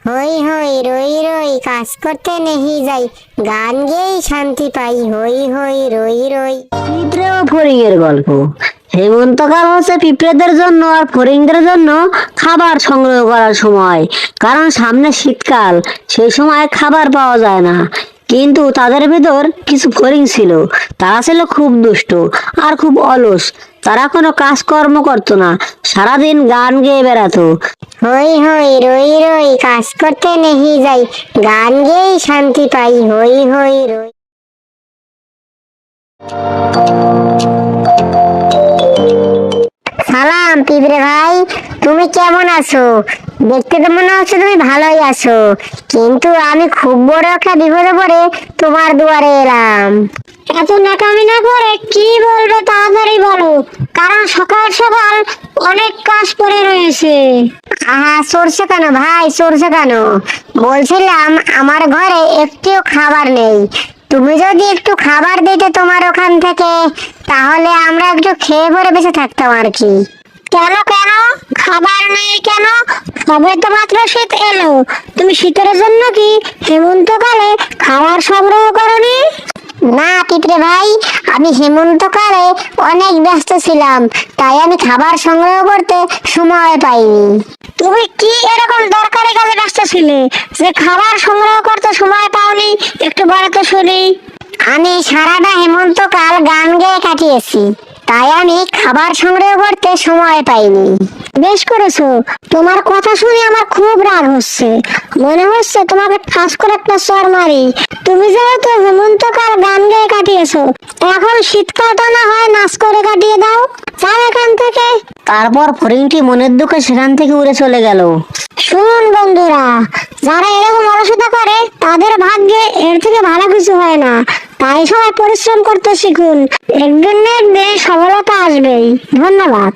হই হই রই রই কাজ করতে নেহি যাই, গান গেয়েই শান্তি পাই। হই হই রই রই। পিঁপড়ে ও ফড়িং এর গল্প। হেমন্তকাল হচ্ছে পিঁপড়েদের জন্য আর ফড়িংদের জন্য খাবার সংগ্রহ করার সময়। কারণ সামনে শীতকাল, সেই সময় খাবার পাওয়া যায় না। কিন্তু তাদের ভিতর কিছু ফড়িং ছিল, তারা ছিল খুব দুষ্ট আর খুব অলস। তারা কোনো কাজকর্ম করতো না, সারাদিন গান গেয়ে বেড়াতো। হই হই রই রই কাজ করতে নেহি যাই, গান গেয়েই শান্তি পাই। হই হই রই। সালাম পিঁপড়ে ভাই, তুমি কেমন আছো? দেখতে তো মনে হচ্ছে তুমি ভালোই আছো, কিন্তু আমি খুব বড় একটা বিপদে পড়ে তোমার দুয়ারে এলাম। এত নাকামি না করে কি বলবে তাড়াতাড়ি বলো, কারণ সকাল সকাল অনেক কাজ পড়ে রয়েছে। সরষে কেন ভাই, সরষে কেন? বলছিলাম আমার ঘরে একটিও খাবার নেই, তুমি যদি একটু খাবার দিতে তোমার ওখান থেকে, তাহলে আমরা একটু খেয়ে পরে বেঁচে থাকতাম আর কি। কেন কেন খাবার নেই কেন? সবে তো মাত্র শীত এলো, তুমি শীতের জন্য কি হেমন্তকালে খাবার সংগ্রহ করনি? না পিঁপড়ে ভাই, আমি হেমন্তকালে অনেক ব্যস্ত ছিলাম, তাই আমি খাবার সংগ্রহ করতে সময় পাইনি। তুমি কি এরকম দরকারি কাজে ব্যস্ত ছিলে যে খাবার সংগ্রহ করতে সময় পাওনি? একটু বলো তো শুনি। আমি সারাটা হেমন্তকাল গান গেয়ে কাটিয়েছি, তাই আমি খাবার সংগ্রহ করতে সময় পাইনি। বেশ করেছো, তোমার কথা শুনে আমার খুব রাগ হচ্ছে। মনে হচ্ছে তোমাকে ঠাস করে একটা চড় মারি। তুমি যেহেতু হেমন্তকাল গান গেয়ে কাটিয়েছো, এখন শীতকালটা না হয় নাচ করে কাটিয়ে দাও, যাও এখান থেকে। তারপর ফড়িংটি মনের দুঃখে সেখান থেকে উড়ে চলে গেল। শুনুন বন্ধুরা, যারা এরকম অলসতা করে তাদের ভাগ্যে এর থেকে ভালো কিছু হয় না। তাই সবাই পরিশ্রম করতে শিখুন, একদিন না একদিন সফলতা আসবেই। ধন্যবাদ।